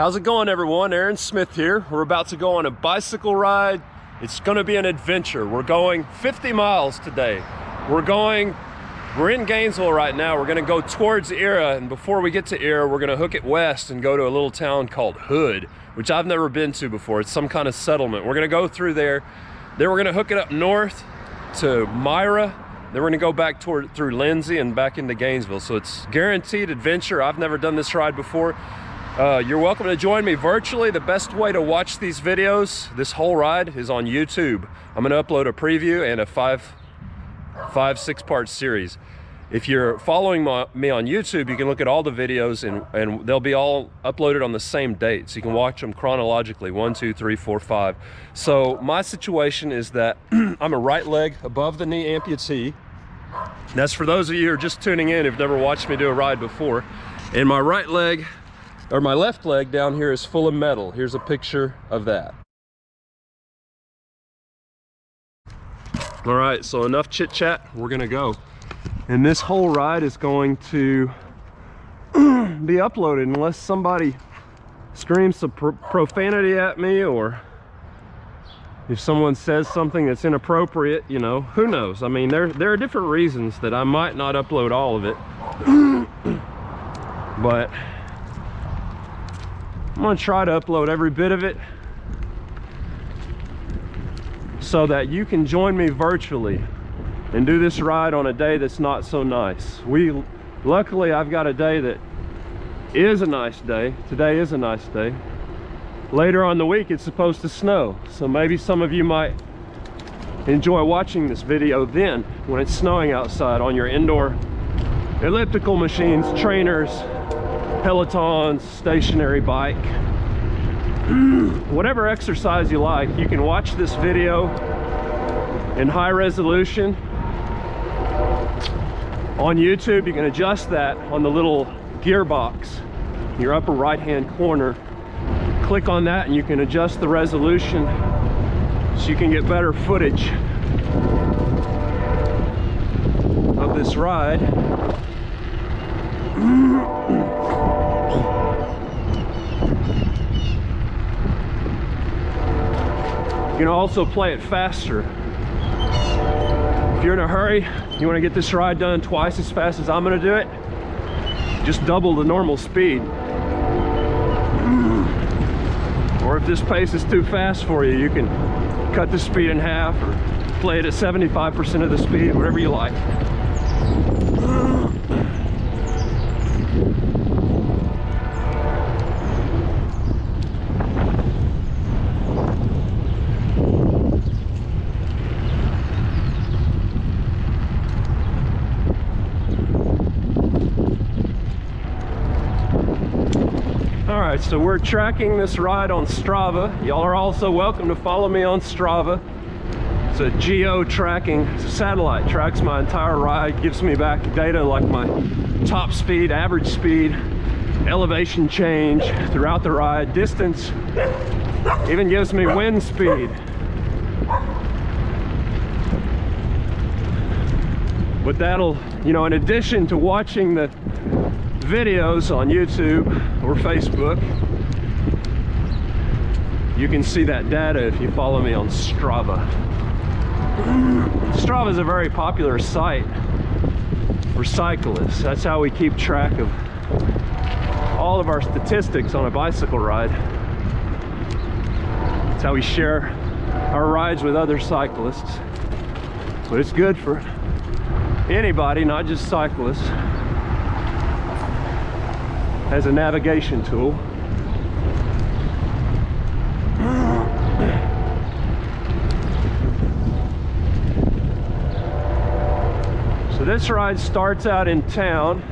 How's it going, everyone? Aaron Smith here. We're about to go on a bicycle ride. It's going to be an adventure. We're going 50 miles today. We're in Gainesville right now. We're going to go towards Myra, and before we get to Myra, we're going to hook it west and go to a little town called Hood, which I've never been to before. It's some kind of settlement. We're going to go through there. Then we're going to hook it up north to Myra. Then we're going to go back through Lindsay and back into Gainesville. So it's guaranteed adventure. I've never done this ride before. You're welcome to join me virtually. The best way to watch these videos, this whole ride, is on YouTube. I'm going to upload a preview and a six-part series. If you're following me on YouTube, you can look at all the videos and they'll be all uploaded on the same date. So you can watch them chronologically, 1, 2, 3, 4, 5. So my situation is that I'm a right leg above the knee amputee. That's for those of you who are just tuning in who've never watched me do a ride before. And my right leg, or my left leg down here, is full of metal. Here's a picture of that. All right, so enough chit chat, we're gonna go. And this whole ride is going to be uploaded unless somebody screams some profanity at me, or if someone says something that's inappropriate, you know, who knows? I mean, there are different reasons that I might not upload all of it. But I'm gonna try to upload every bit of it so that you can join me virtually and do this ride on a day that's not so nice. Luckily, I've got a day that is a nice day. Today is a nice day. Later on in the week, it's supposed to snow. So maybe some of you might enjoy watching this video then, when it's snowing outside, on your indoor elliptical machines, trainers, Pelotons, stationary bike. Whatever exercise you like, you can watch this video in high resolution on YouTube. You can adjust that on the little gearbox in your upper right hand corner. Click on that and you can adjust the resolution so you can get better footage of this ride. You can also play it faster. If you're in a hurry, you want to get this ride done twice as fast as I'm going to do it, just double the normal speed. Or if this pace is too fast for you, you can cut the speed in half or play it at 75% of the speed, whatever you like. Alright, so we're tracking this ride on Strava. Y'all are also welcome to follow me on Strava. It's a geo-tracking satellite. Tracks my entire ride, gives me back data like my top speed, average speed, elevation change throughout the ride, distance, even gives me wind speed. But that'll, you know, in addition to watching the videos on YouTube or Facebook, you can see that data if you follow me on Strava. Strava is a very popular site for cyclists. That's how we keep track of all of our statistics on a bicycle ride. That's how we share our rides with other cyclists. But it's good for anybody, not just cyclists, as a navigation tool. So this ride starts out in town.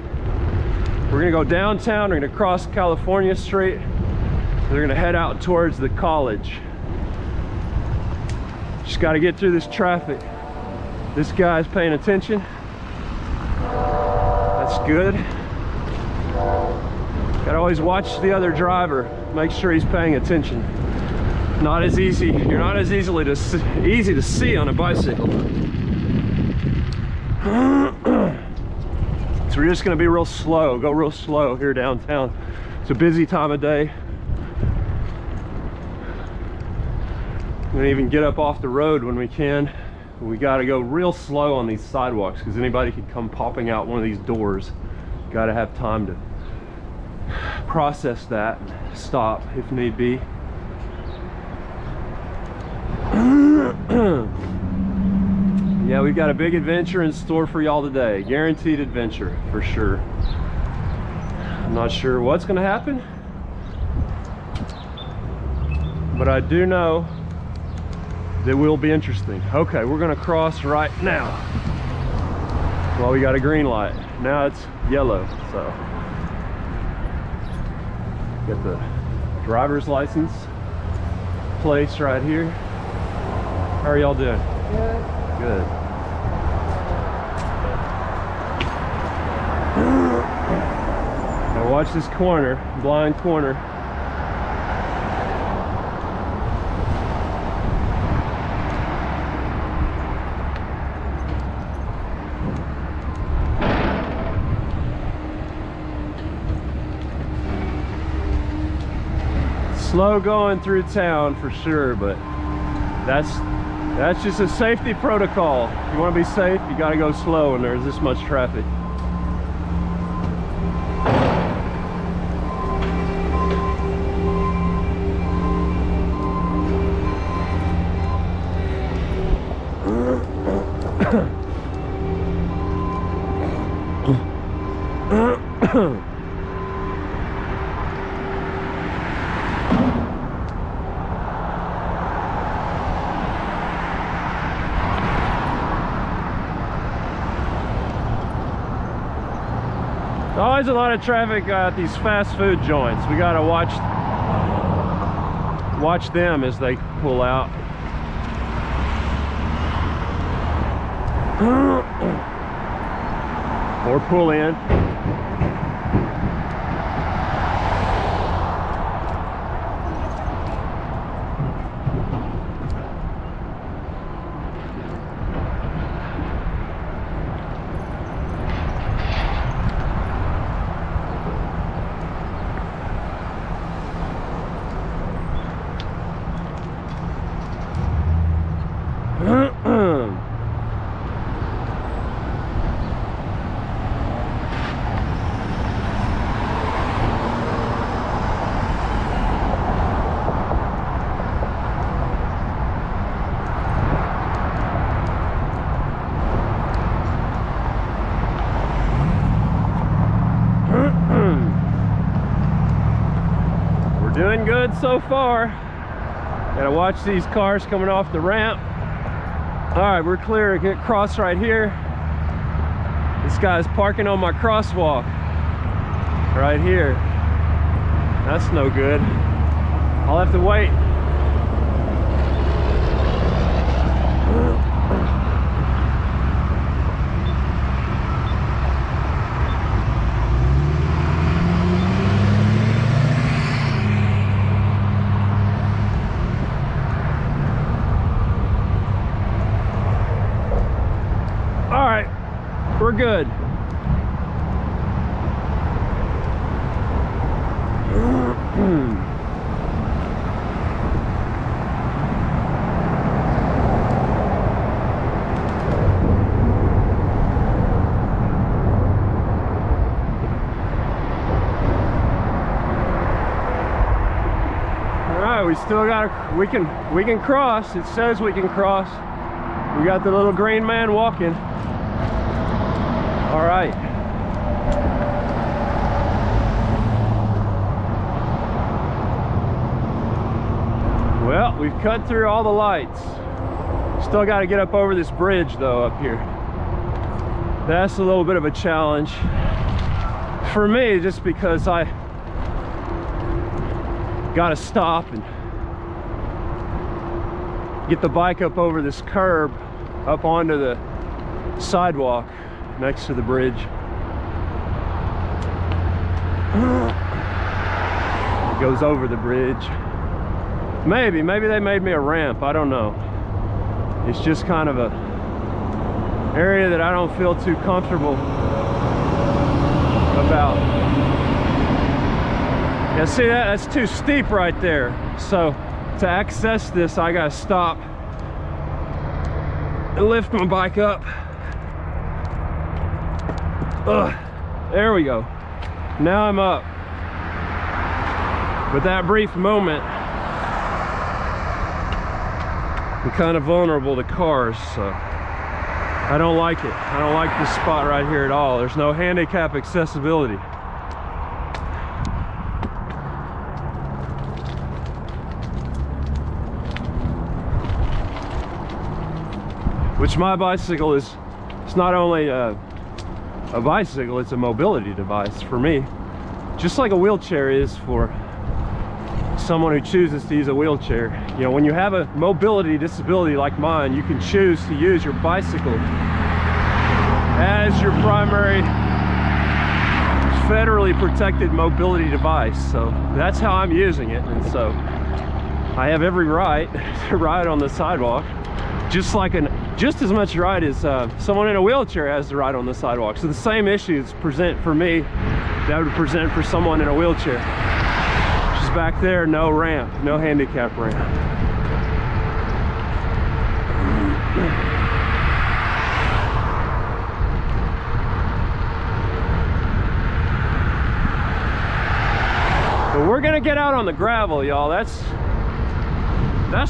We're gonna go downtown, we're gonna cross California Street, and we're gonna head out towards the college. Just gotta get through this traffic. This guy's paying attention. That's good. Gotta always watch the other driver, make sure he's paying attention. Not as easy, you're not as easy to see on a bicycle. So we're just gonna be real slow, go real slow here downtown. It's a busy time of day. We're gonna even get up off the road when we can. We gotta go real slow on these sidewalks because anybody could come popping out one of these doors. Gotta have time to process that and stop if need be. Yeah, we've got a big adventure in store for y'all today. Guaranteed adventure for sure. I'm not sure what's gonna happen, but I do know that will be interesting. Okay, we're gonna cross right now. Well, we got a green light. Now it's yellow, so. Got the driver's license place right here. How are y'all doing? Good. Good. Now watch this corner, blind corner. Slow going through town for sure, but that's just a safety protocol. If you want to be safe, you got to go slow when there's this much traffic. Always a lot of traffic at these fast food joints. We gotta watch them as they pull out. Or pull in. Doing good so far. Gotta watch these cars coming off the ramp. All right, we're clear to get across right here. This guy's parking on my crosswalk right here. That's no good. I'll have to wait. We're good. All right, we still got we can cross. It says we can cross. We got the little green man walking. All right. Well, we've cut through all the lights. Still got to get up over this bridge though up here. That's a little bit of a challenge for me just because I got to stop and get the bike up over this curb up onto the sidewalk next to the bridge. It goes over the bridge. Maybe they made me a ramp, I don't know. It's just kind of a area that I don't feel too comfortable about. Yeah, see that's too steep right there. So To access this, I gotta stop and lift my bike up. There we go. Now I'm up. But that brief moment, I'm kind of vulnerable to cars, so I don't like it. I don't like this spot right here at all. There's no handicap accessibility. Which my bicycle is, it's not only a bicycle, it's a mobility device for me. Just like a wheelchair is for someone who chooses to use a wheelchair. You know, when you have a mobility disability like mine, you can choose to use your bicycle as your primary federally protected mobility device. So that's how I'm using it, and so I have every right to ride on the sidewalk, just as much right as someone in a wheelchair has the right on the sidewalk. So the same issues present for me that would present for someone in a wheelchair. Just back there, no ramp, no handicap ramp. But we're gonna get out on the gravel, y'all. That's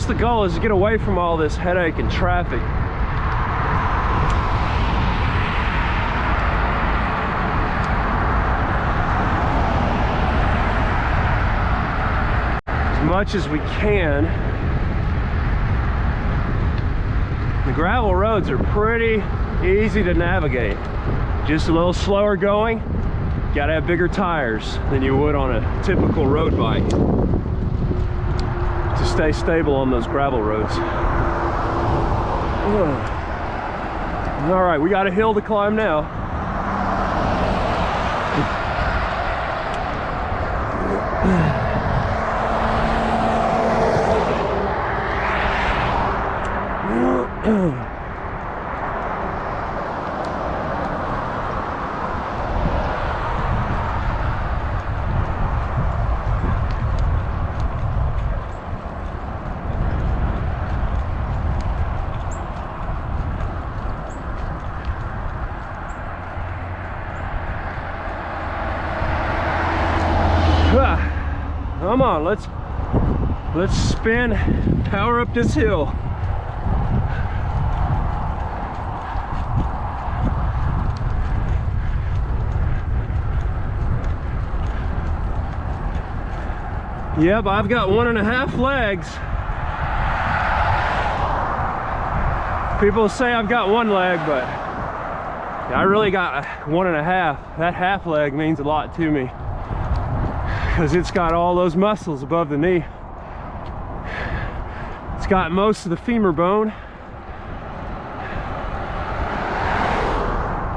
the goal, is to get away from all this headache and traffic. As much as we can. The gravel roads are pretty easy to navigate. Just a little slower going. Gotta have bigger tires than you would on a typical road bike to stay stable on those gravel roads. All right, we got a hill to climb now. Come on, let's spin, power up this hill. Yep, I've got 1.5 legs. People say I've got 1 leg, but I really got 1.5. That half leg means a lot to me, because it's got all those muscles above the knee. It's got most of the femur bone.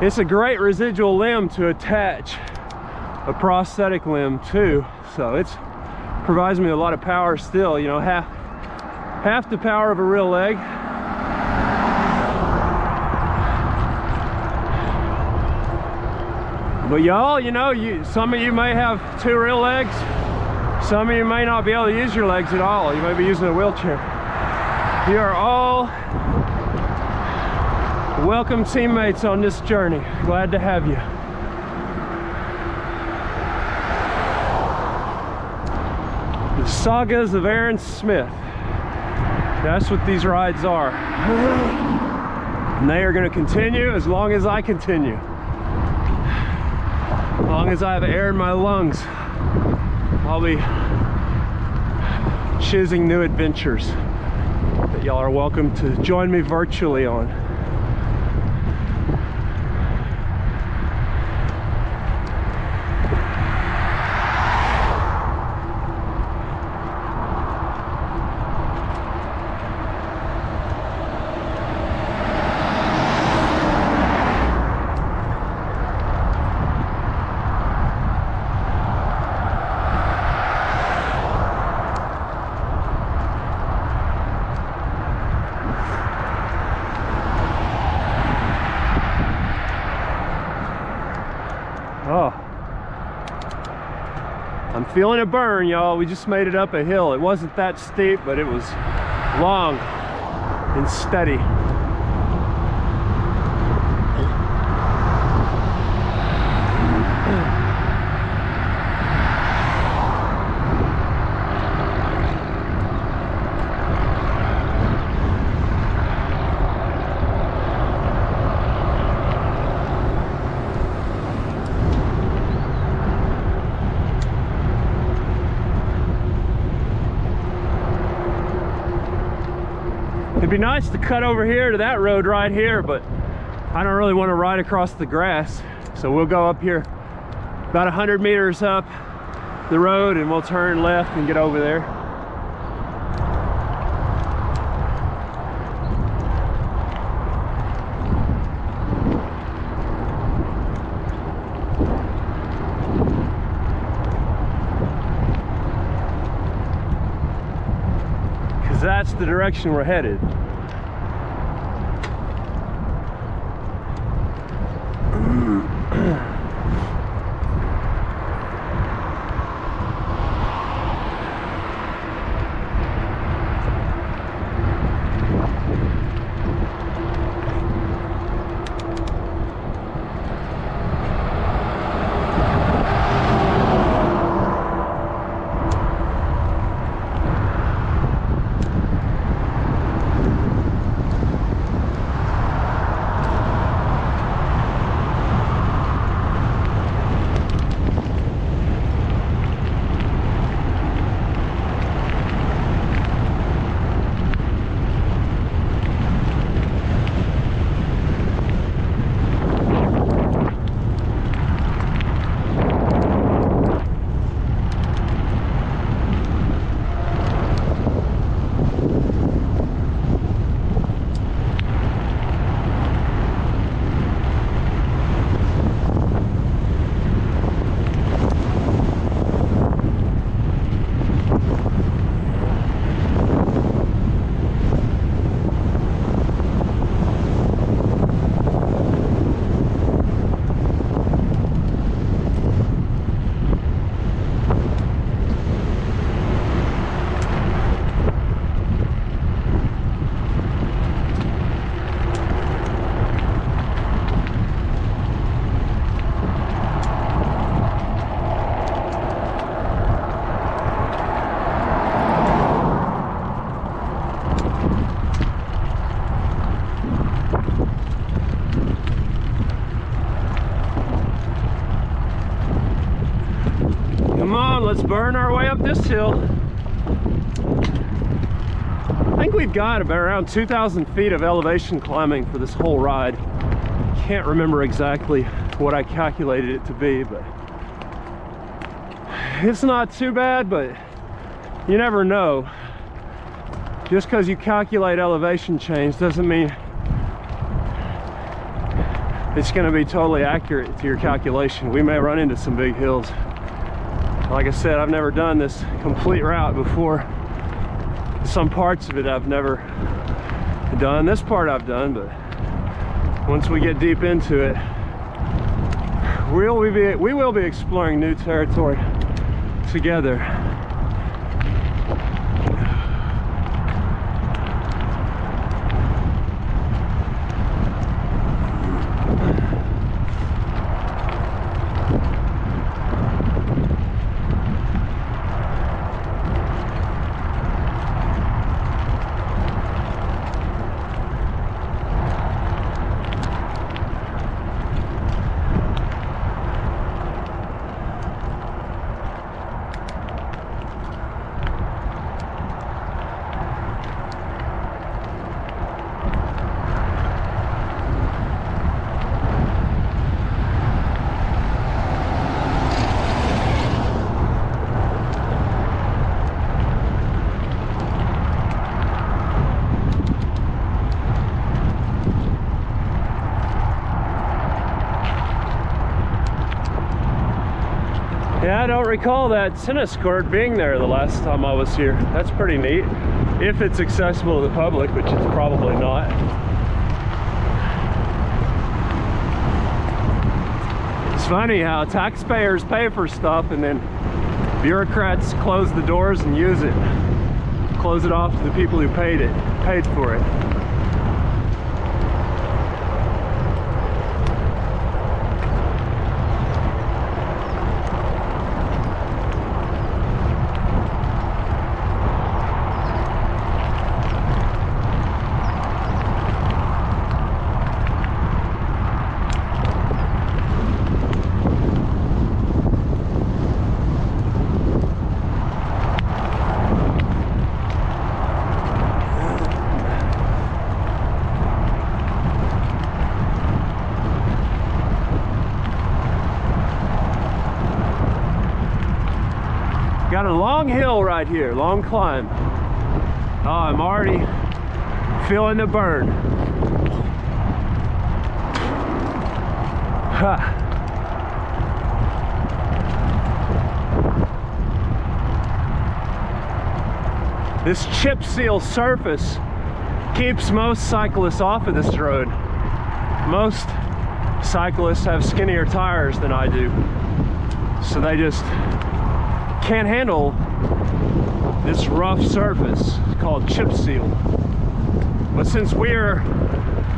It's a great residual limb to attach a prosthetic limb to, so it provides me a lot of power still, you know, half the power of a real leg. But y'all, you know, some of you may have 2 real legs. Some of you may not be able to use your legs at all. You may be using a wheelchair. You are all welcome teammates on this journey. Glad to have you. The sagas of Aaron Smith. That's what these rides are. And they are going to continue as long as I continue. As long as I have air in my lungs, I'll be choosing new adventures that y'all are welcome to join me virtually on. Feeling a burn, y'all. We just made it up a hill. It wasn't that steep, but it was long and steady. It'd be nice to cut over here to that road right here, but I don't really want to ride across the grass. So we'll go up here about 100 meters up the road and we'll turn left and get over there. Because that's the direction we're headed. Come on, let's burn our way up this hill. I think we've got about around 2,000 feet of elevation climbing for this whole ride. Can't remember exactly what I calculated it to be, but it's not too bad, but you never know. Just because you calculate elevation change doesn't mean it's going to be totally accurate to your calculation. We may run into some big hills. Like I said, I've never done this complete route before. Some parts of it I've never done. This part I've done, but once we get deep into it, we will be exploring new territory together. Yeah, I don't recall that tennis court being there the last time I was here. That's pretty neat. If it's accessible to the public, which it's probably not. It's funny how taxpayers pay for stuff and then Bureaucrats close the doors and use it. Close it off to the people who paid for it. Got a long hill right here, long climb. Oh, I'm already feeling the burn. Ha. This chip seal surface keeps most cyclists off of this road. Most cyclists have skinnier tires than I do, so they just can't handle this rough surface called chip seal. But since we're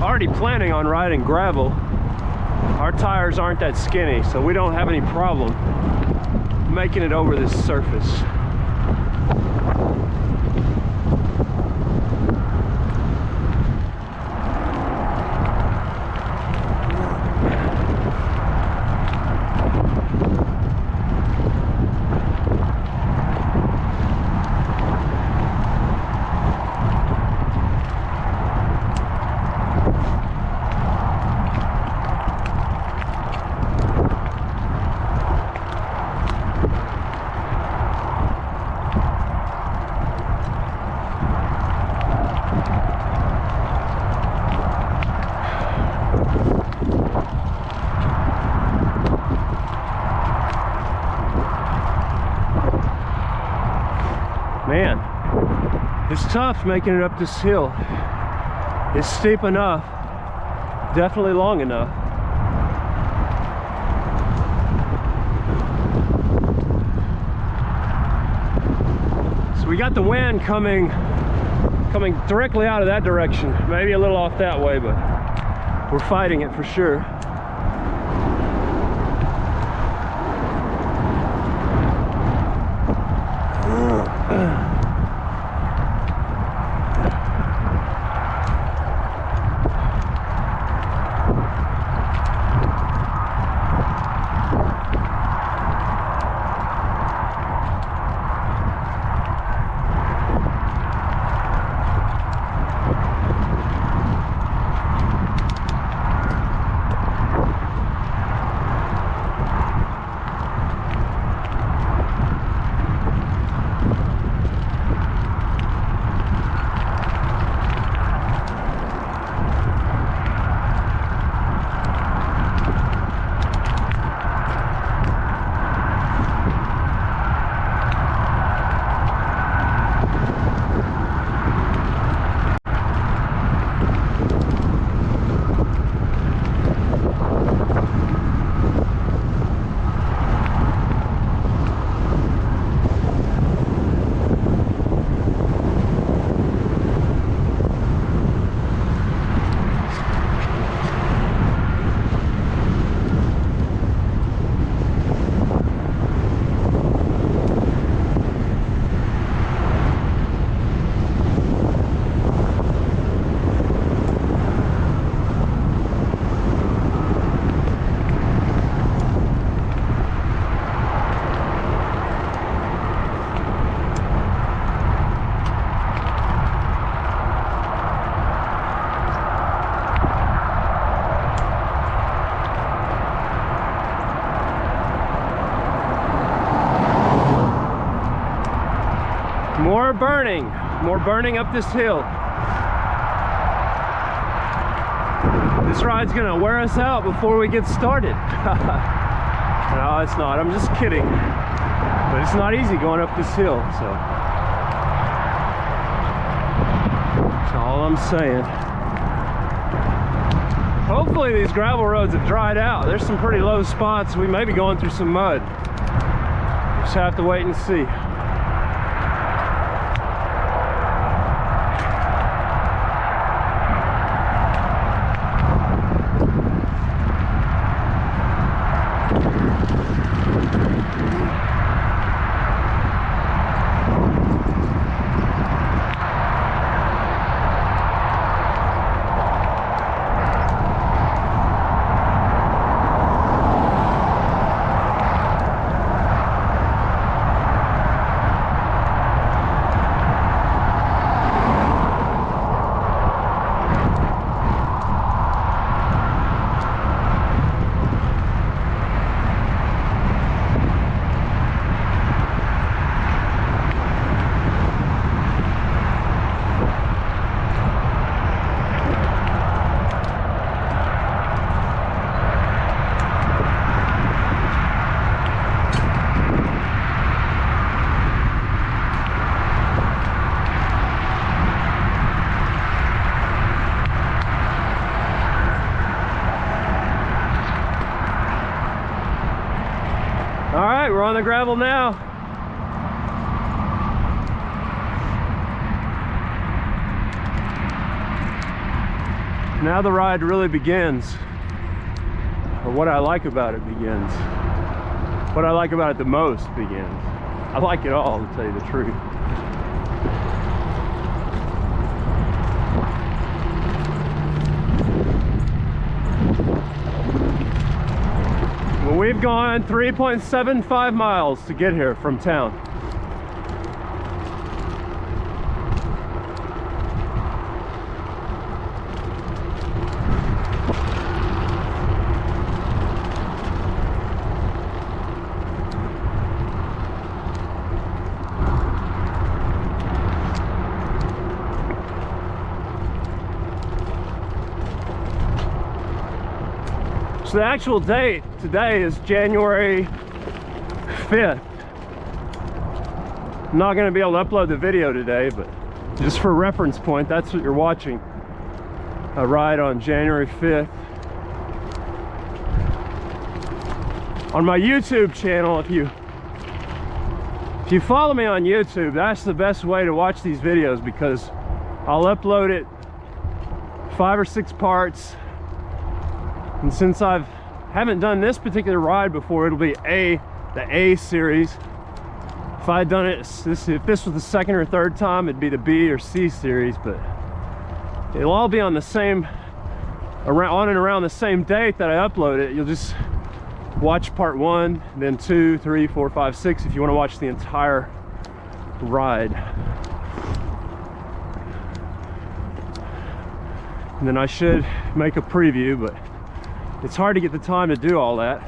already planning on riding gravel, our tires aren't that skinny, so we don't have any problem making it over this surface. Man, it's tough making it up this hill. It's steep enough, definitely long enough. So we got the wind coming directly out of that direction, maybe a little off that way, but we're fighting it for sure. More burning up this hill. This ride's gonna wear us out before we get started. No, it's not. I'm just kidding. But it's not easy going up this hill, so that's all I'm saying. Hopefully these gravel roads have dried out. There's some pretty low spots. We may be going through some mud. Just have to wait and see. All right, we're on the gravel now. Now the ride really begins, or what I like about it begins. What I like about it the most begins. I like it all, to tell you the truth. Well, we've gone 3.75 miles to get here from town. So the actual date today is January 5th. I'm not going to be able to upload the video today, but just for reference point, that's what you're watching. A ride on January 5th. On my YouTube channel, if you follow me on YouTube, that's the best way to watch these videos, because I'll upload it 5 or 6 parts. And since I haven't done this particular ride before, it'll be the A series. If I had done it, if this was the second or third time, it'd be the B or C series. But it'll all be on the same, on and around the same date that I upload it. You'll just watch part 1, then 2, 3, 4, 5, 6 if you want to watch the entire ride. And then I should make a preview, but it's hard to get the time to do all that.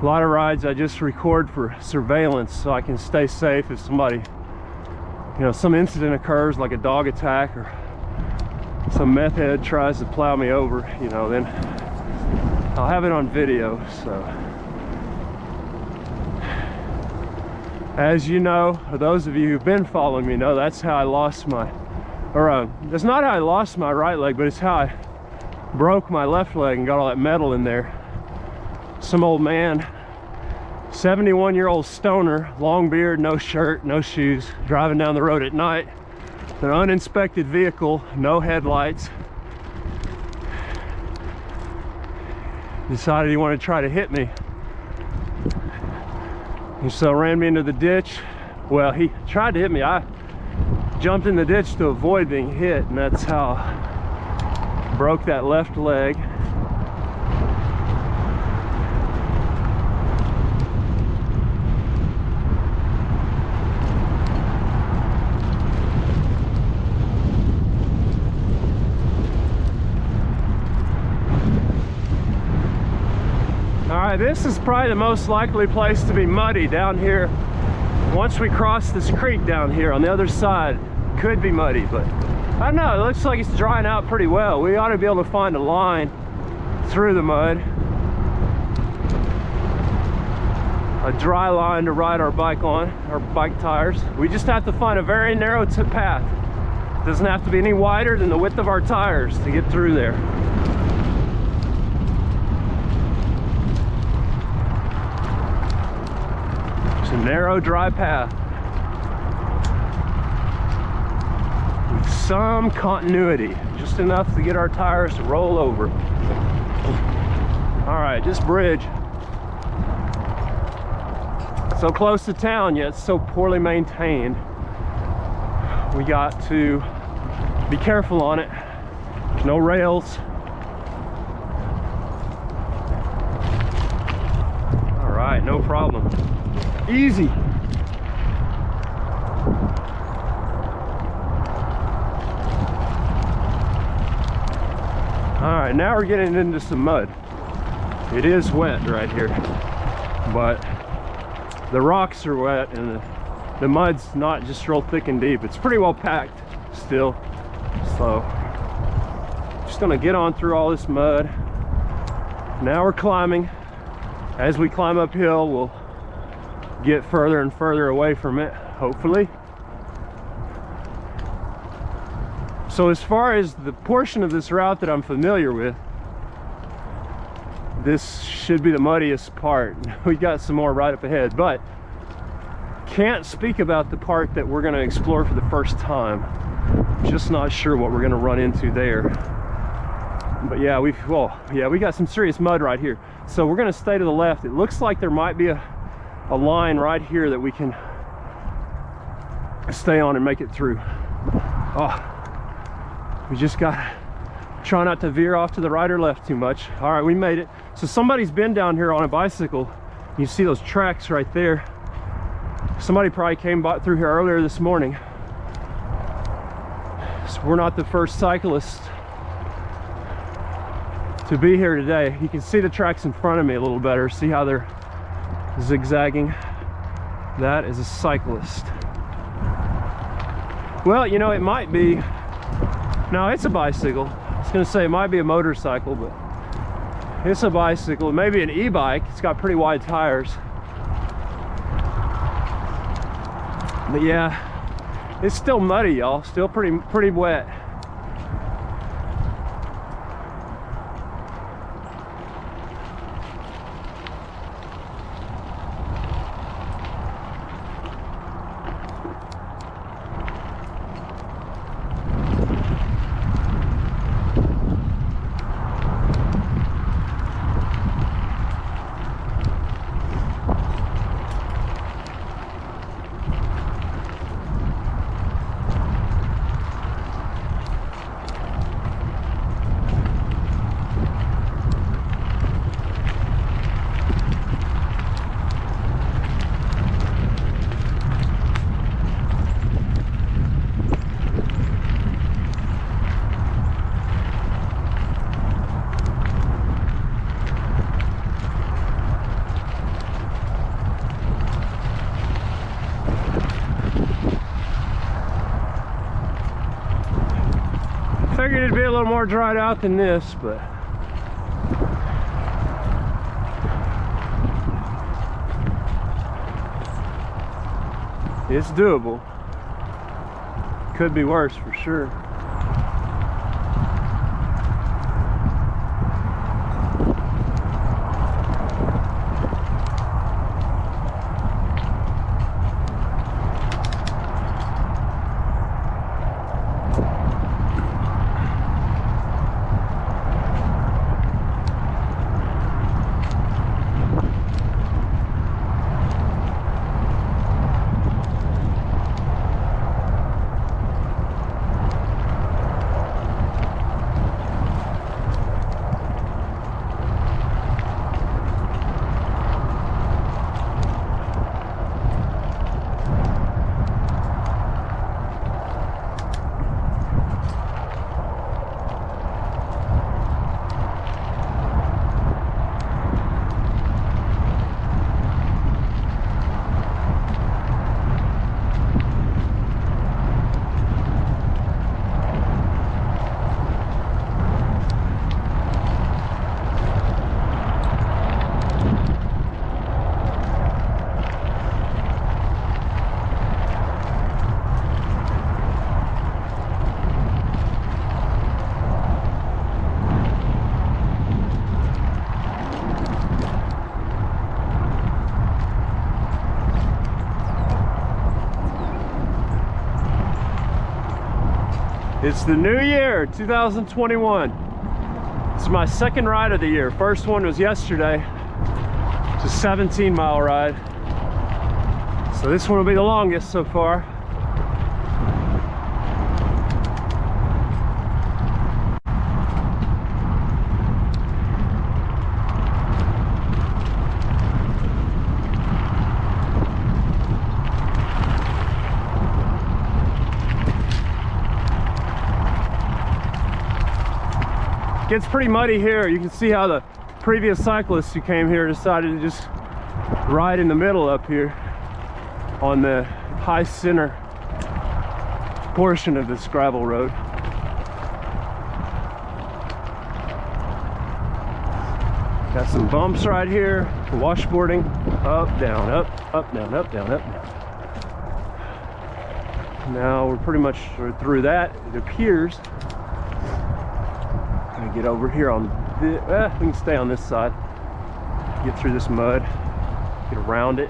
A lot of rides I just record for surveillance so I can stay safe if somebody, some incident occurs, like a dog attack or some meth head tries to plow me over, then I'll have it on video. So as you know, or those of you who've been following me know, that's how I lost my, it's not how I lost my right leg, but it's how I broke my left leg and got all that metal in there. Some old man, 71-year-old stoner, long beard, no shirt, no shoes, driving down the road at night, an uninspected vehicle, no headlights, decided he wanted to try to hit me, and so ran me into the ditch. Well, he tried to hit me. I jumped in the ditch to avoid being hit, and that's how I broke that left leg. All right, this is probably the most likely place to be muddy down here. Once we cross this creek down here on the other side, could be muddy, but I don't know, it looks like it's drying out pretty well. We ought to be able to find a line through the mud. A dry line to ride our bike on, our bike tires. We just have to find a very narrow path. It doesn't have to be any wider than the width of our tires to get through there. narrow, dry path with some continuity, just enough to get our tires to roll over. All right, just bridge. So close to town, yet so poorly maintained. We got to be careful on it. No rails. All right, no problem. Easy. All right, now we're getting into some mud. It is wet right here, but the rocks are wet and the mud's not just real thick and deep. It's pretty well packed still. So just gonna get on through all this mud. Now we're climbing. As we climb uphill, we'll get further and further away from it, hopefully. So as far as the portion of this route that I'm familiar with, this should be the muddiest part. We got some more right up ahead, but can't speak about the part that we're going to explore for the first time. Just not sure what we're going to run into there. But yeah, we got some serious mud right here. So we're going to stay to the left. It looks like there might be a line right here that we can stay on and make it through. Oh, we just got to try not to veer off to the right or left too much. All right, we made it. So somebody's been down here on a bicycle. You see those tracks right there. Somebody probably came through here earlier this morning. So we're not the first cyclists to be here today. You can see the tracks in front of me a little better. See how they're zigzagging? That is a cyclist. Well, you know, it might be, no, it's a bicycle. I was gonna say it might be a motorcycle, but it's a bicycle, maybe an e-bike. It's got pretty wide tires. But yeah, it's still muddy, y'all. Still pretty wet. Figured it'd be a little more dried out than this, but it's doable. Could be worse for sure. It's the new year, 2021. It's my second ride of the year. First one was yesterday. It's a 17-mile ride. So this one will be the longest so far. Gets pretty muddy here. You can see how the previous cyclists who came here decided to just ride in the middle up here on the high center portion of this gravel road. Got some bumps right here, washboarding, up, down, up, down, up, down, up, down. Now we're pretty much through that, it appears. Get over here on the, we can stay on this side, get through this mud, get around it.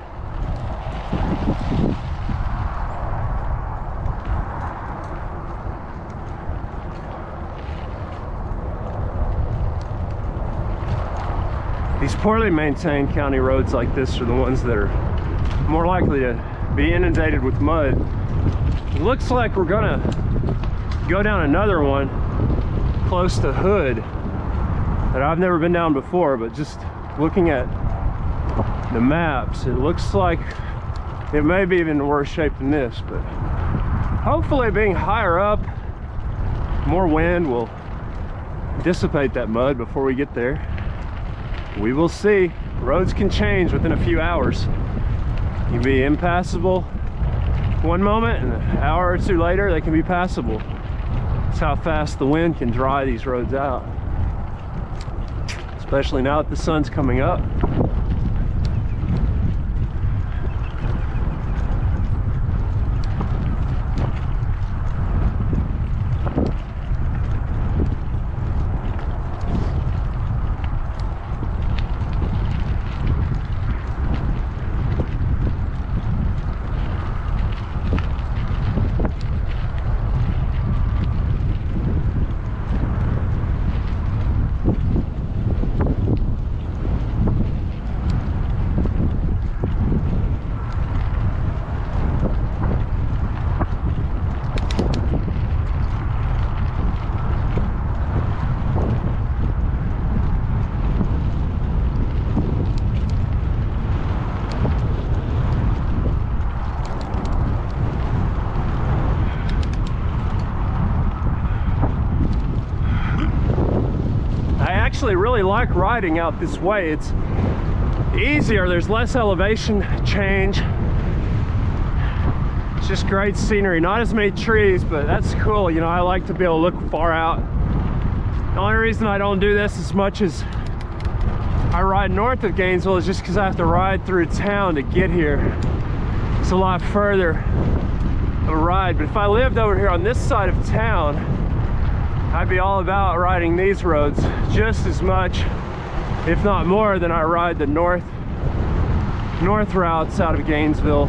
These poorly maintained county roads like this are the ones that are more likely to be inundated with mud. It looks like we're gonna go down another one close to Hood that I've never been down before, but just looking at the maps, it looks like it may be even in worse shape than this, but hopefully being higher up, more wind will dissipate that mud before we get there. We will see. Roads can change within a few hours. You can be impassable one moment, and an hour or two later they can be passable. That's how fast the wind can dry these roads out, especially now that the sun's coming up. I really like riding out this way. It's easier, there's less elevation change. It's just great scenery, not as many trees, but that's cool. You know, I like to be able to look far out. The only reason I don't do this as much as I ride north of Gainesville is just because I have to ride through town to get here. It's a lot further of a ride, but if I lived over here on this side of town, I'd be all about riding these roads just as much, if not more, than I ride the north routes out of Gainesville.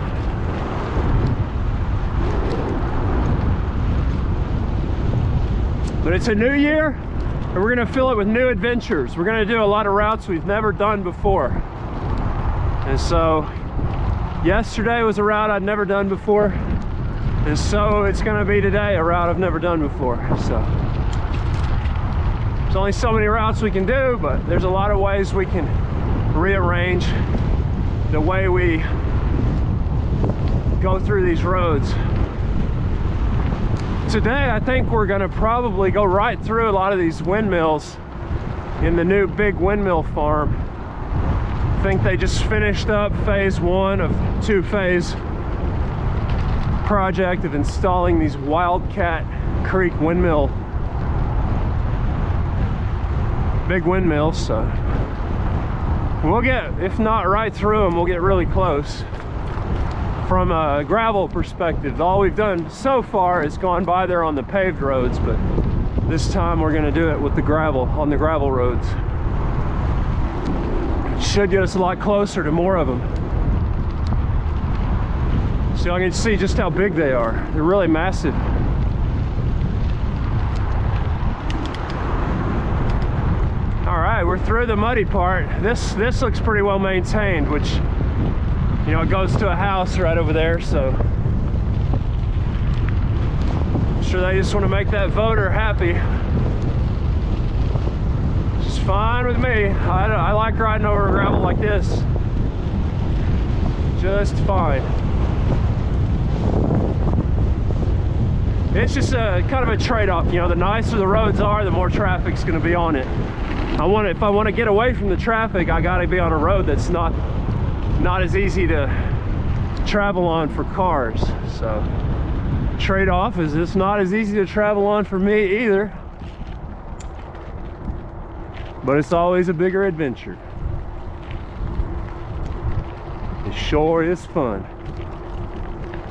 But it's a new year, and we're gonna fill it with new adventures. We're gonna do a lot of routes we've never done before. And so, yesterday was a route I'd never done before. And so it's gonna be today a route I've never done before. So, there's only so many routes we can do, but there's a lot of ways we can rearrange the way we go through these roads. Today, I think we're gonna probably go right through a lot of these windmills in the new big windmill farm. I think they just finished up phase 1 of 2-phase project of installing these Wildcat Creek windmill, big windmills. So we'll get, if not right through them, we'll get really close. From a gravel perspective, all we've done so far is gone by there on the paved roads, but this time we're going to do it with the gravel, on the gravel roads. It should get us a lot closer to more of them. So y'all can see just how big they are. They're really massive. right, we're through the muddy part. This looks pretty well maintained, which, you know, it goes to a house right over there, so I'm sure they just want to make that voter happy. It's fine with me. I like riding over gravel like this. Just fine. It's just a kind of a trade-off, you know. The nicer the roads are, the more traffic's going to be on it. If I want to get away from the traffic, I got to be on a road that's not as easy to travel on for cars. So trade-off is it's not as easy to travel on for me either, but it's always a bigger adventure. It sure is fun.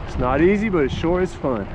It's not easy, but it sure is fun.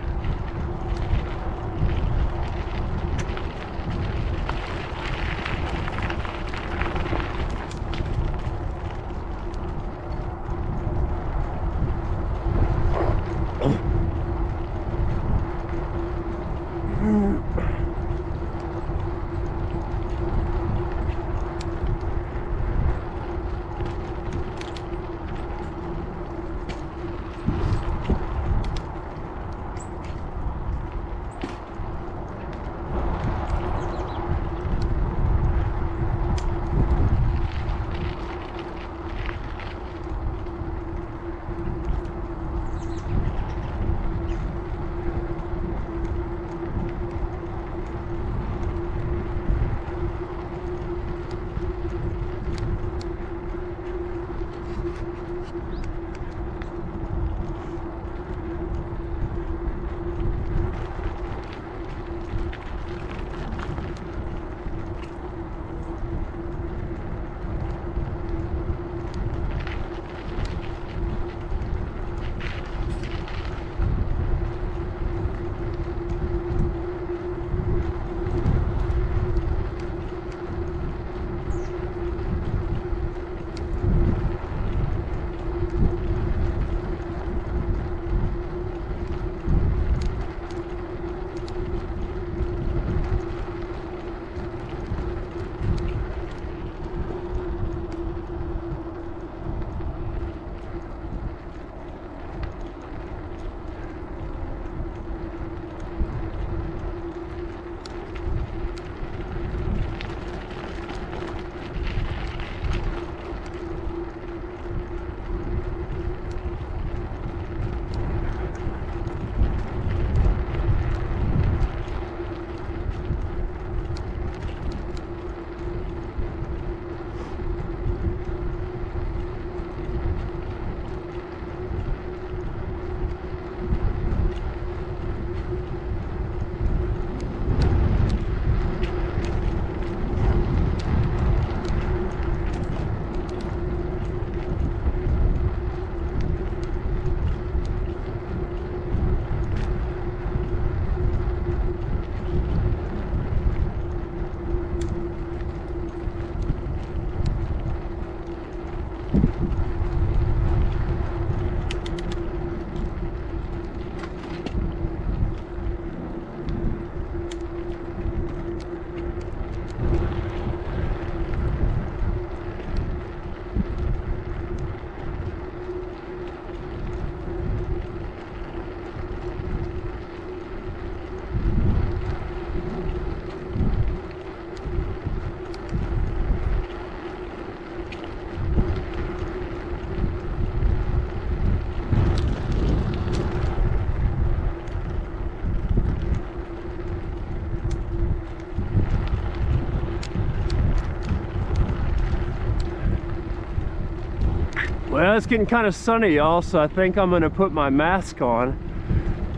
Well, it's getting kind of sunny, y'all, so I think I'm gonna put my mask on.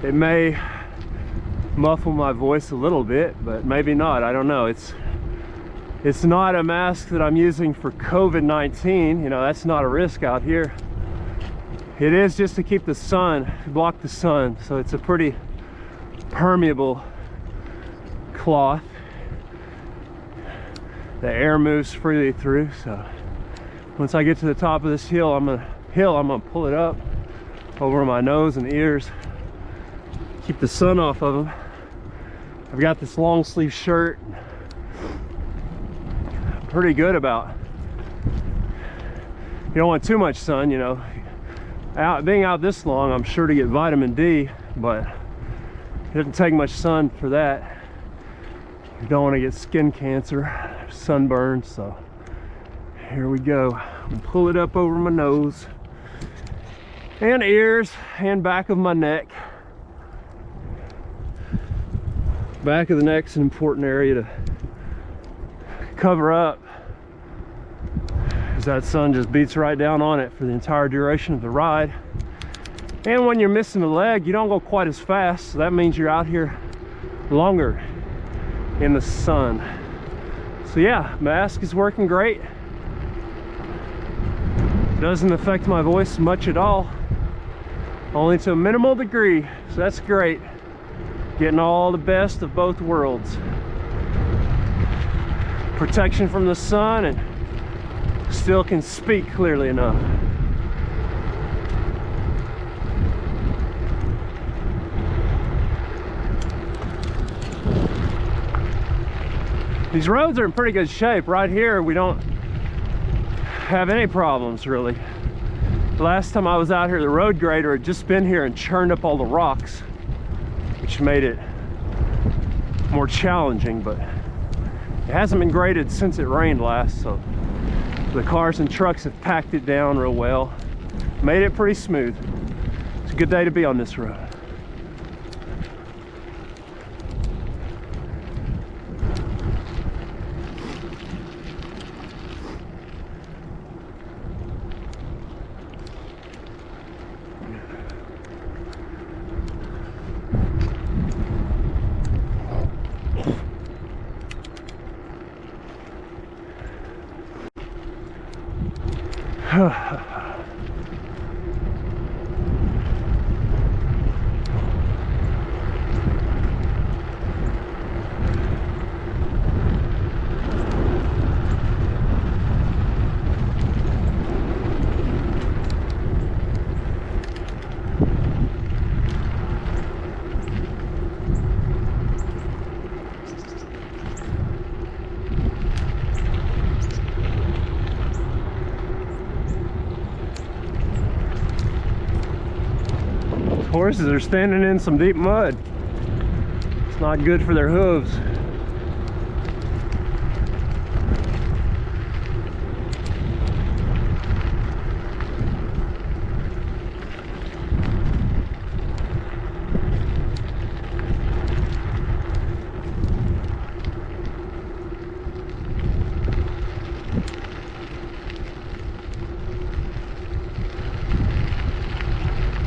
It may muffle my voice a little bit, but maybe not. I don't know. It's not a mask that I'm using for COVID-19. You know, that's not a risk out here. It is just to keep the sun, block the sun. So it's a pretty permeable cloth. The air moves freely through. So once I get to the top of this hill, I'm gonna pull it up over my nose and ears, keep the sun off of them. I've got this long sleeve shirt, pretty good about, you don't want too much sun, you know. Being out this long, I'm sure to get vitamin D, but it doesn't take much sun for that. You don't want to get skin cancer, sunburn, so here we go. I'm pull it up over my nose and ears and back of my neck. Back of the neck's an important area to cover up, because that sun just beats right down on it for the entire duration of the ride. And when you're missing a leg, you don't go quite as fast, so that means you're out here longer in the sun. So yeah, mask is working great. Doesn't affect my voice much at all, only to a minimal degree, so that's great. Getting all the best of both worlds. Protection from the sun, and still can speak clearly enough. These roads are in pretty good shape. Right here, we don't have any problems, really. The last time I was out here, the road grader had just been here and churned up all the rocks, which made it more challenging, but it hasn't been graded since it rained last, so the cars and trucks have packed it down real well. Made it pretty smooth. It's a good day to be on this road. Horses are standing in some deep mud. It's not good for their hooves.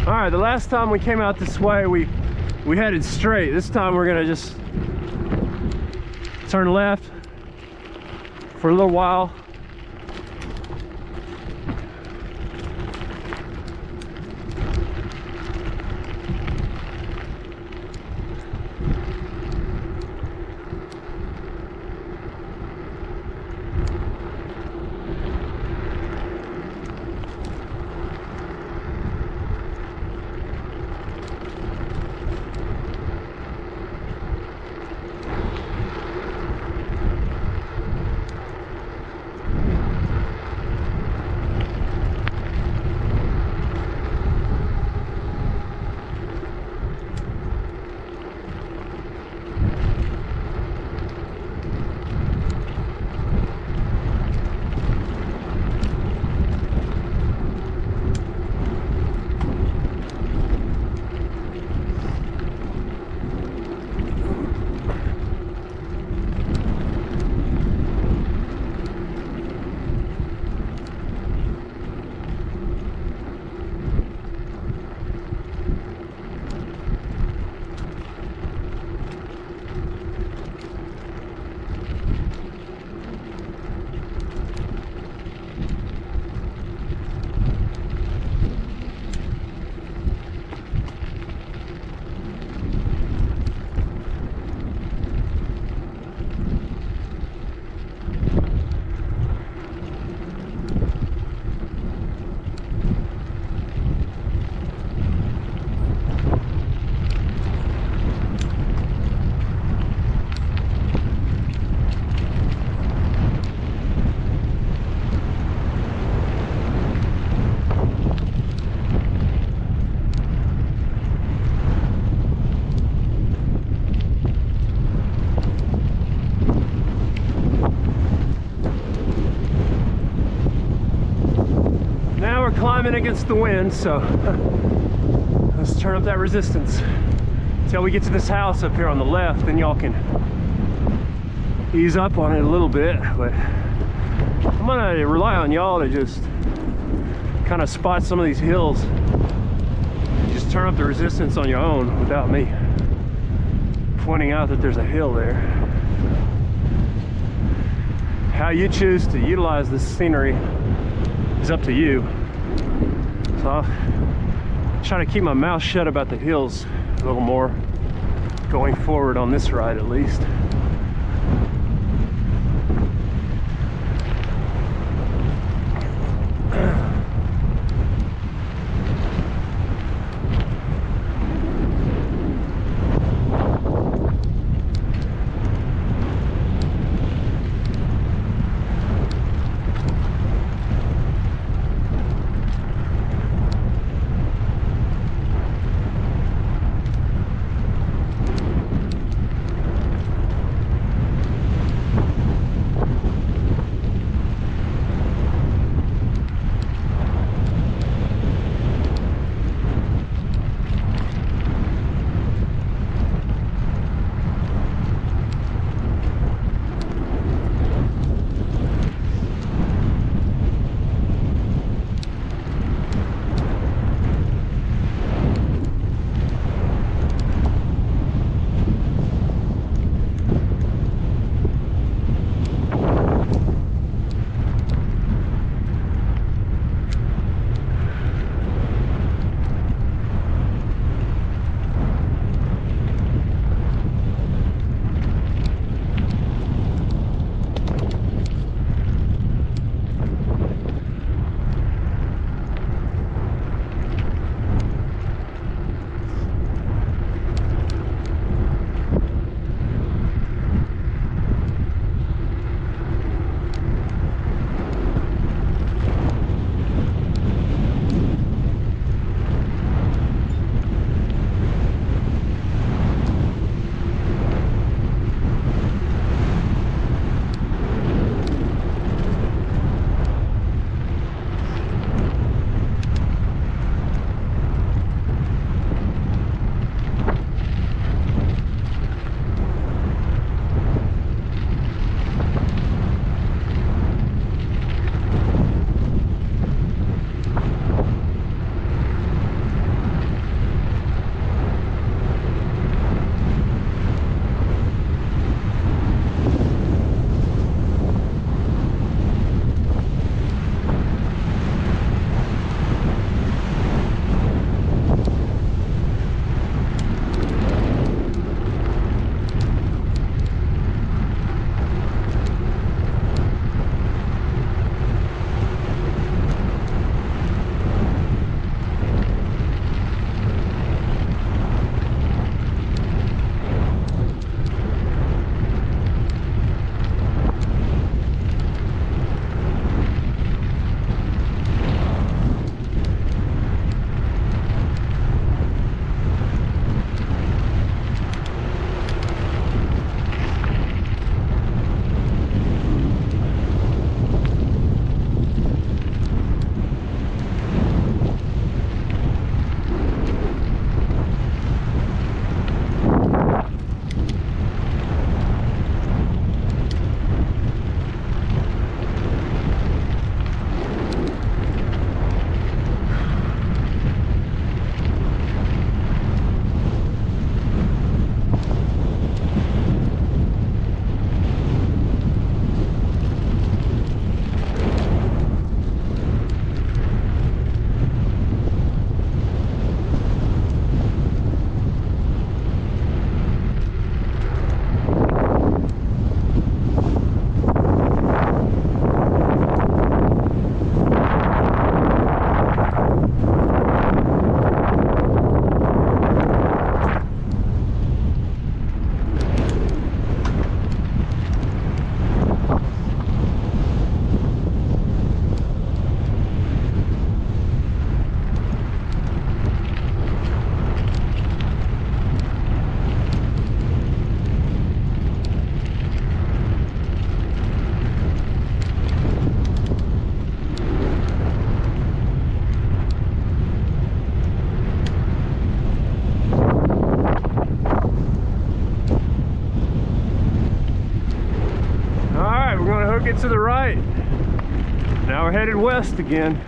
All right, the last time we came out this way, we headed straight. This time we're gonna just turn left for a little while. climbing against the wind, so let's turn up that resistance until we get to this house up here on the left. Then y'all can ease up on it a little bit, but I'm gonna rely on y'all to just kind of spot some of these hills. Just turn up the resistance on your own without me pointing out that there's a hill there. How you choose to utilize this scenery is up to you. So I'll try to keep my mouth shut about the hills a little more going forward on this ride, at least. it to the right. Now we're headed west again.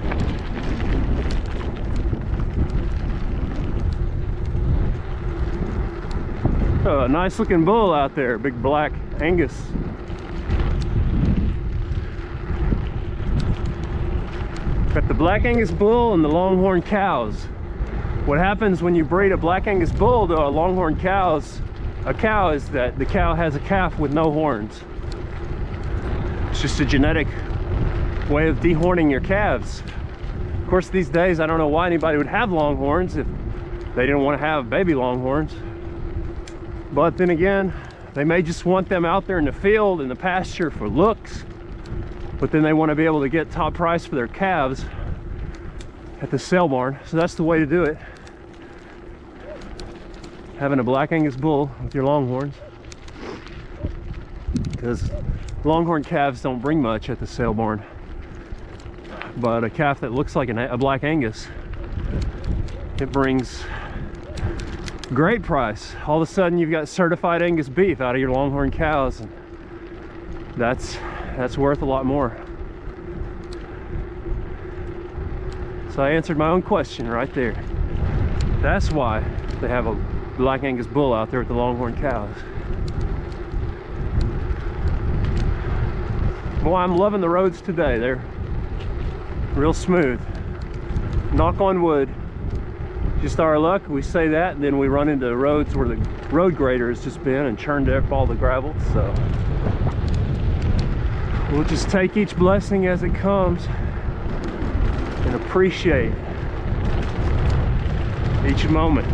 Oh, a nice looking bull out there, big black Angus. Got the black Angus bull and the longhorn cows. What happens when you breed a black Angus bull to a longhorn cow is that the cow has a calf with no horns. It's just a genetic way of dehorning your calves. Of course, these days, I don't know why anybody would have longhorns if they didn't want to have baby longhorns. But then again, they may just want them out there in the field, in the pasture for looks, but then they want to be able to get top price for their calves at the sale barn. So that's the way to do it. Having a black Angus bull with your longhorns, because longhorn calves don't bring much at the sale barn, but a calf that looks like a black Angus, it brings great price. All of a sudden you've got certified Angus beef out of your longhorn cows, and that's worth a lot more. So I answered my own question right there. That's why they have a black Angus bull out there with the longhorn cows. Boy, I'm loving the roads today. They're real smooth. Knock on wood. Just our luck, we say that, and then we run into roads where the road grader has just been and churned up all the gravel. So we'll just take each blessing as it comes and appreciate each moment.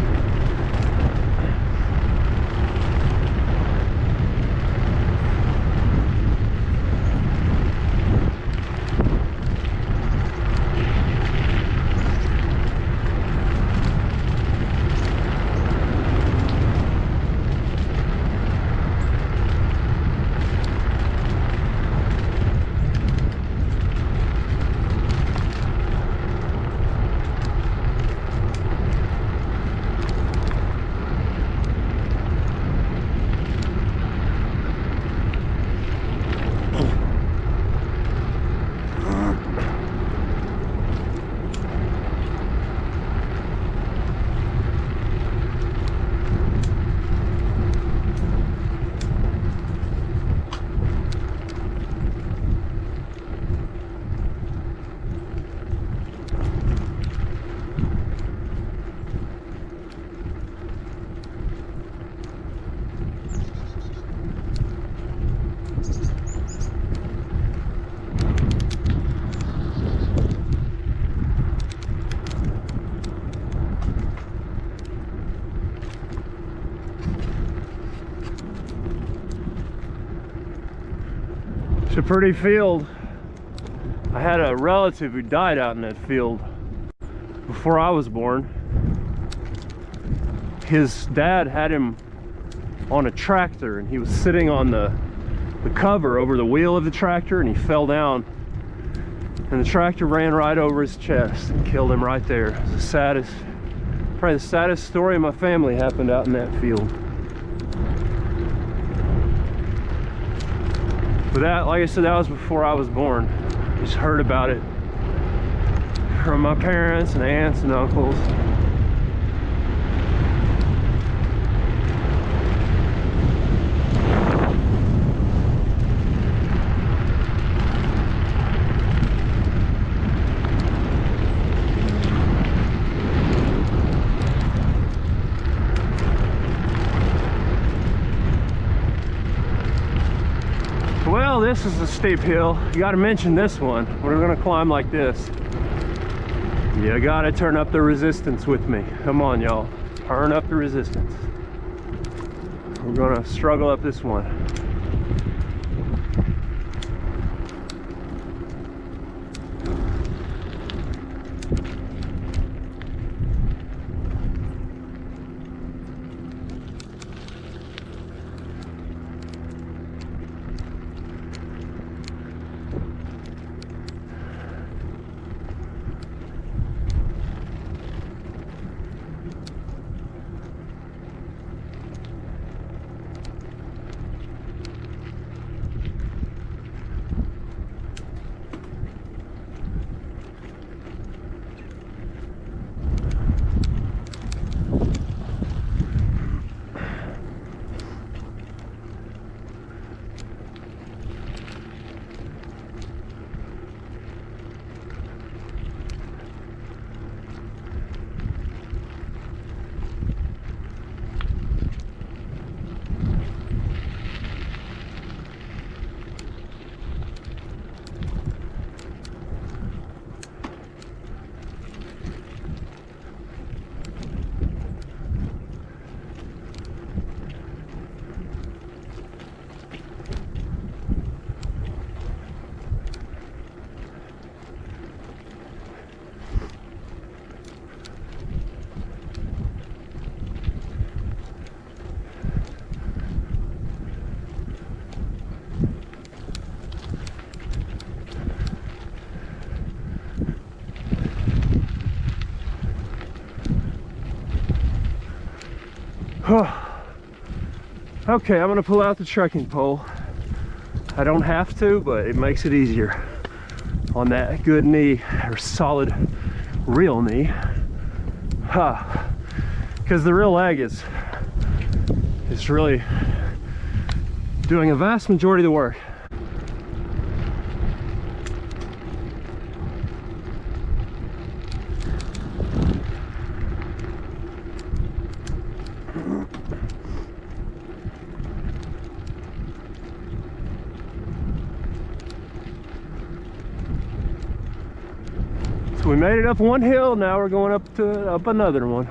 It's a pretty field. I had a relative who died out in that field before I was born. His dad had him on a tractor, and he was sitting on the cover over the wheel of the tractor, and he fell down, and the tractor ran right over his chest and killed him right there. It was the saddest, probably the saddest story of my family happened out in that field. But that, like I said, that was before I was born. I just heard about it from my parents and aunts and uncles. Well, this is a steep hill. You got to mention this one. We're going to climb like this. You got to turn up the resistance with me. Come on, y'all. Turn up the resistance. We're going to struggle up this one. Okay, I'm gonna pull out the trekking pole. I don't have to, but it makes it easier on that good knee, or solid real knee. Because the real leg is really doing a vast majority of the work. So we made it up one hill, now we're going up another one.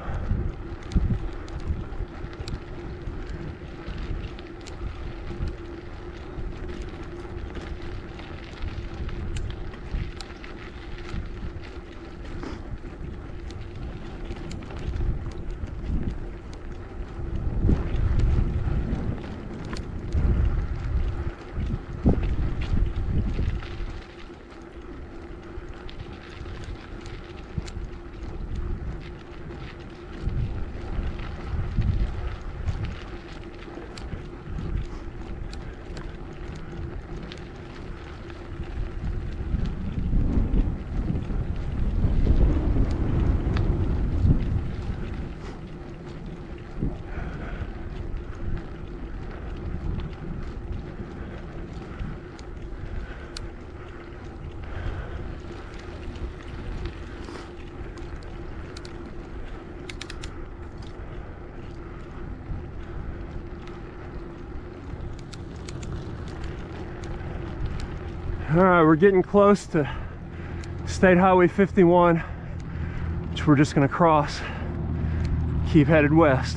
All right, we're getting close to State Highway 51, which we're just gonna cross, keep headed west.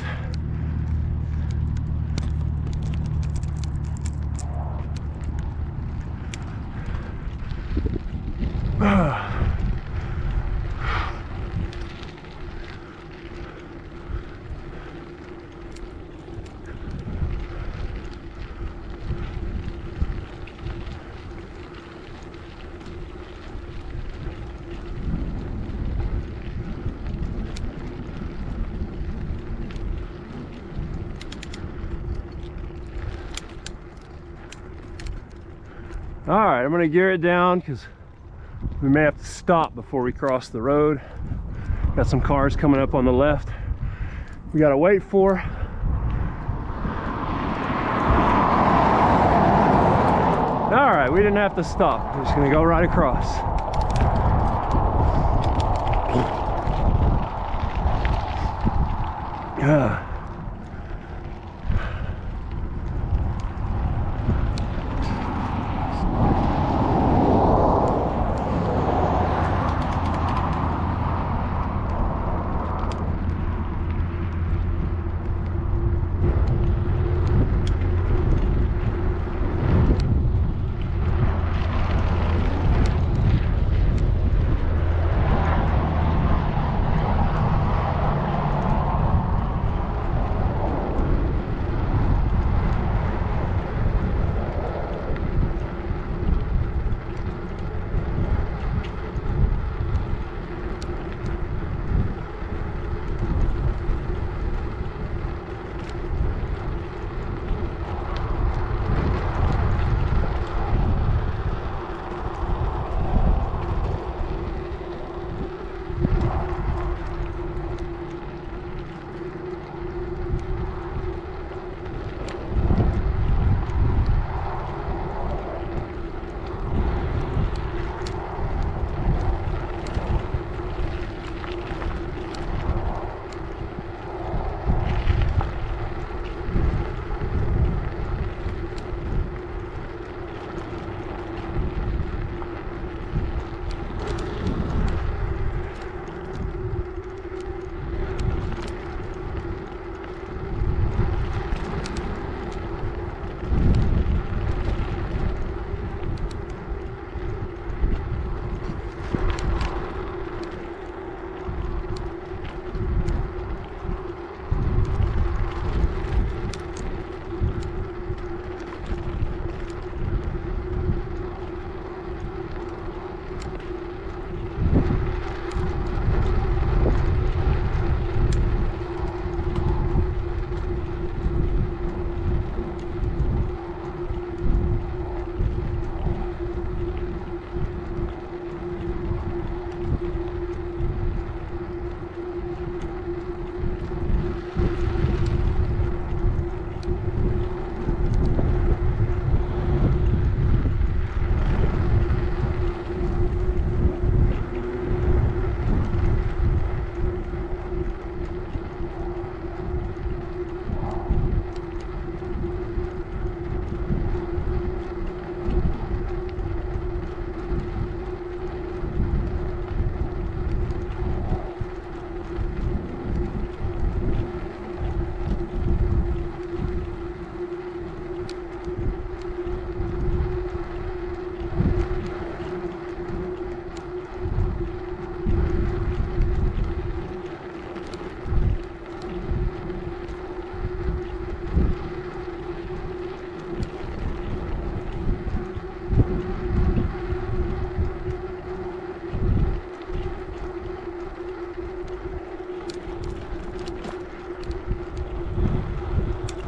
All right, I'm gonna gear it down because we may have to stop before we cross the road. Got some cars coming up on the left we gotta wait for. All right, we didn't have to stop. We're just gonna go right across. Yeah.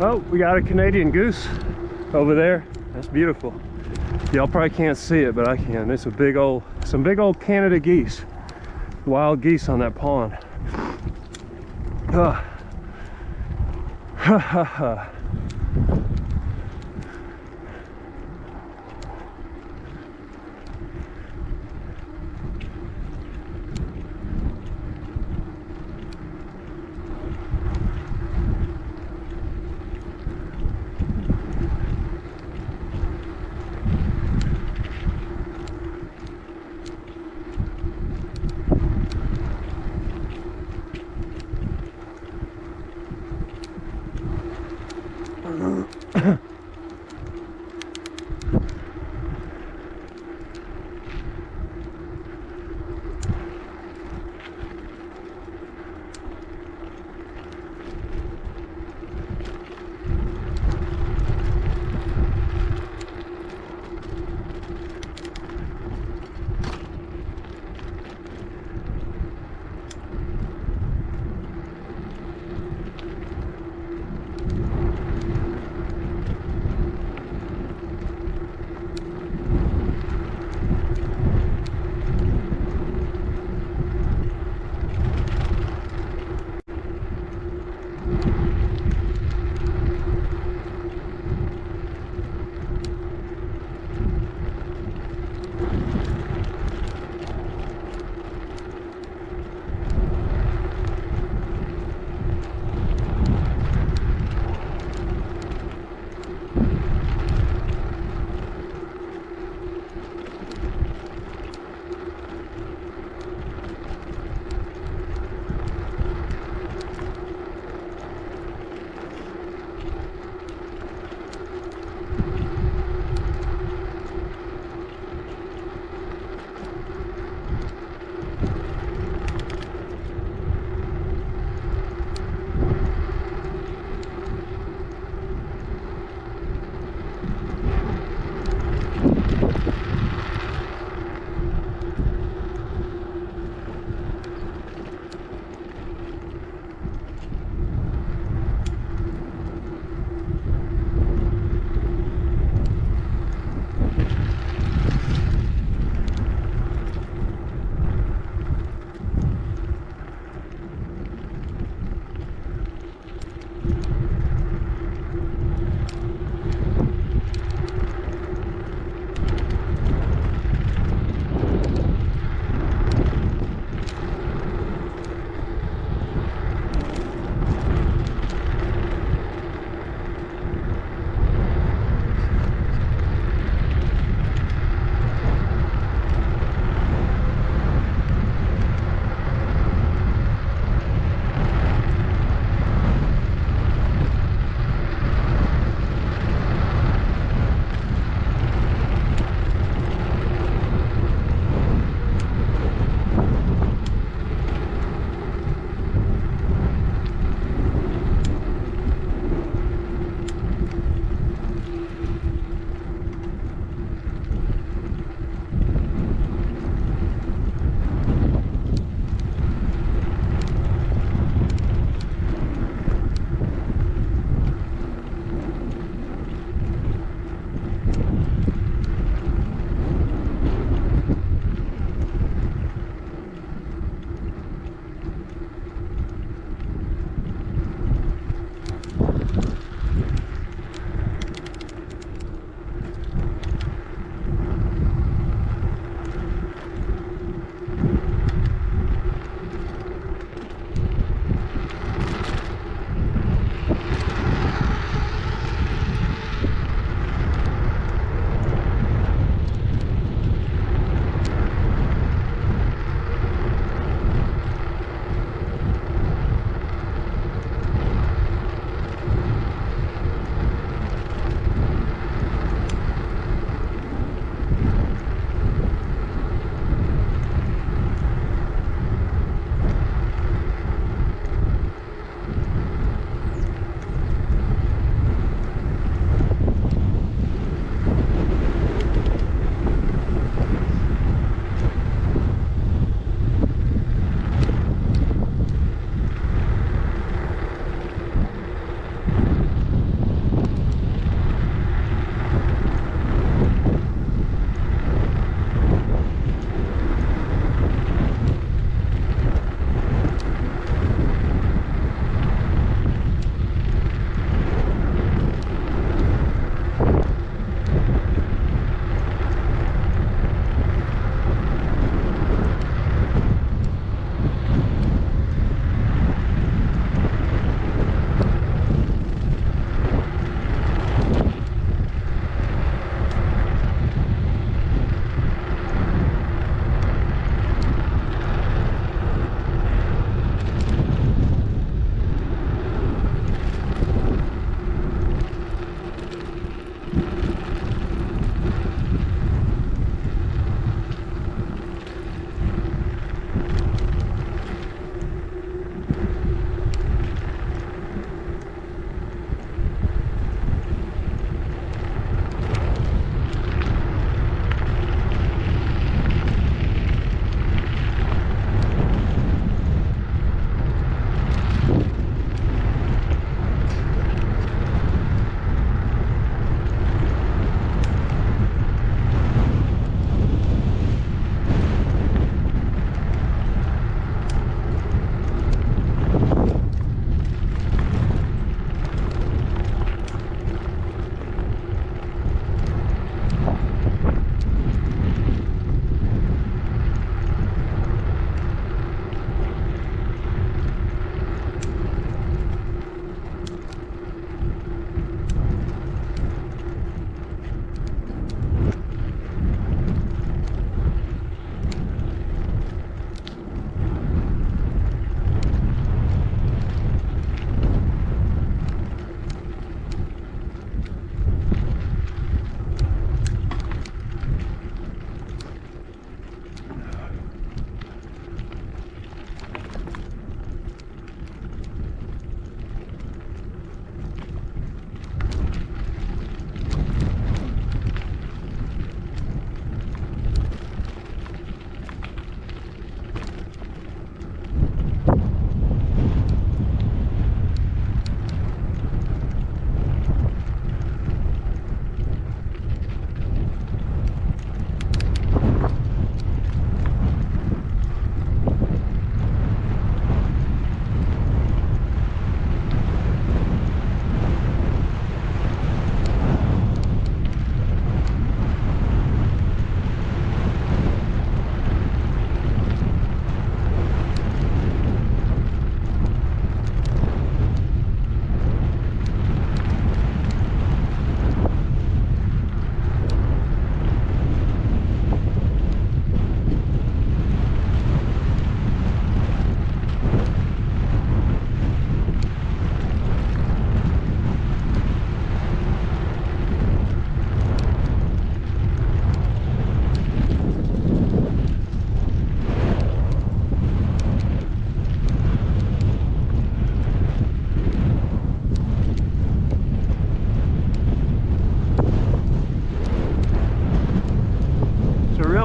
Oh, we got a Canadian goose over there. That's beautiful. Y'all probably can't see it, but I can. It's some big old Canada geese. Wild geese on that pond. Ha ha ha.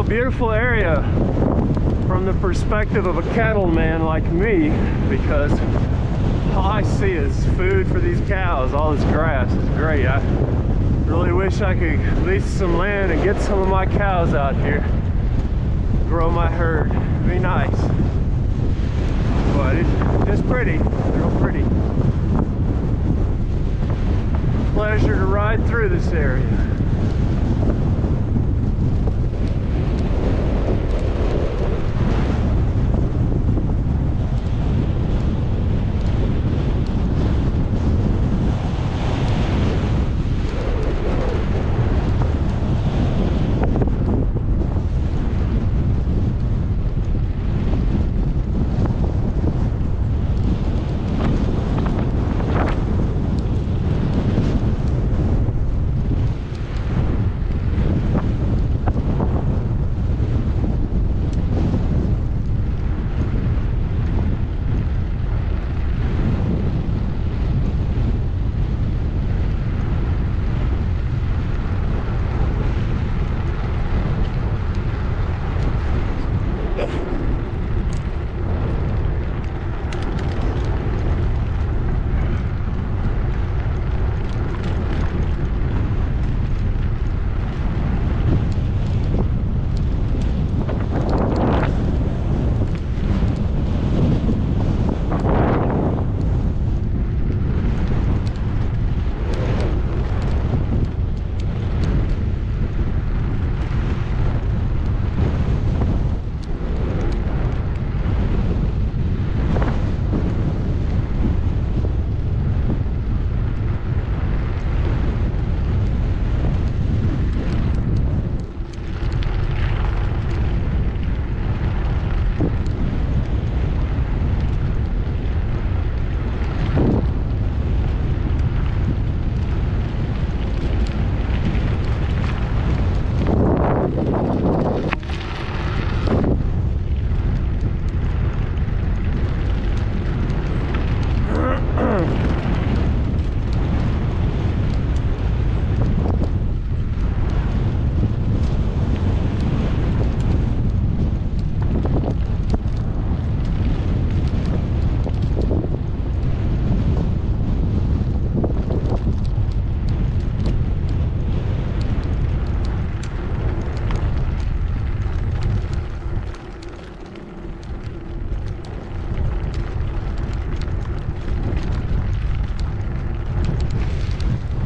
beautiful area from the perspective of a cattleman like me, because all I see is food for these cows. All this grass is great. I really wish I could lease some land and get some of my cows out here, grow my herd. It'd be nice. But it's pretty, real pretty. Pleasure to ride through this area.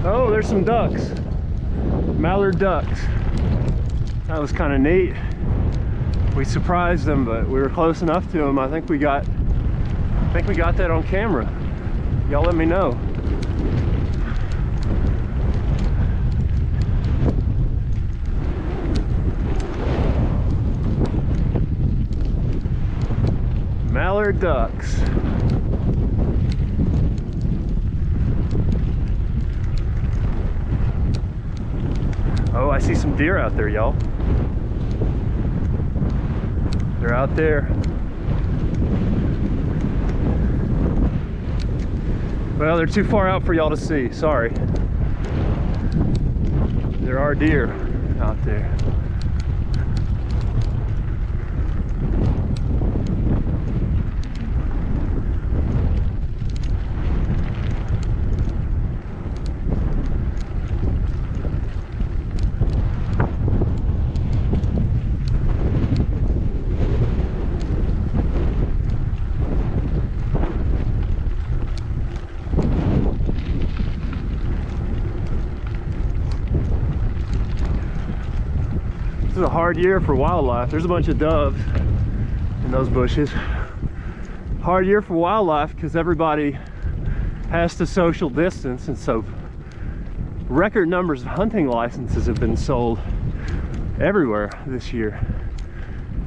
Oh, there's some ducks. Mallard ducks. That was kind of neat. We surprised them, but we were close enough to them. I think we got that on camera. Y'all let me know. Mallard ducks. Oh, I see some deer out there, y'all. They're out there. Well, they're too far out for y'all to see, sorry. There are deer out there. This is a hard year for wildlife. There's a bunch of doves in those bushes. Hard year for wildlife because everybody has to social distance, and so record numbers of hunting licenses have been sold everywhere this year,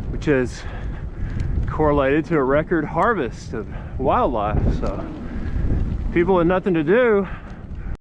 which is correlated to a record harvest of wildlife. So people with nothing to do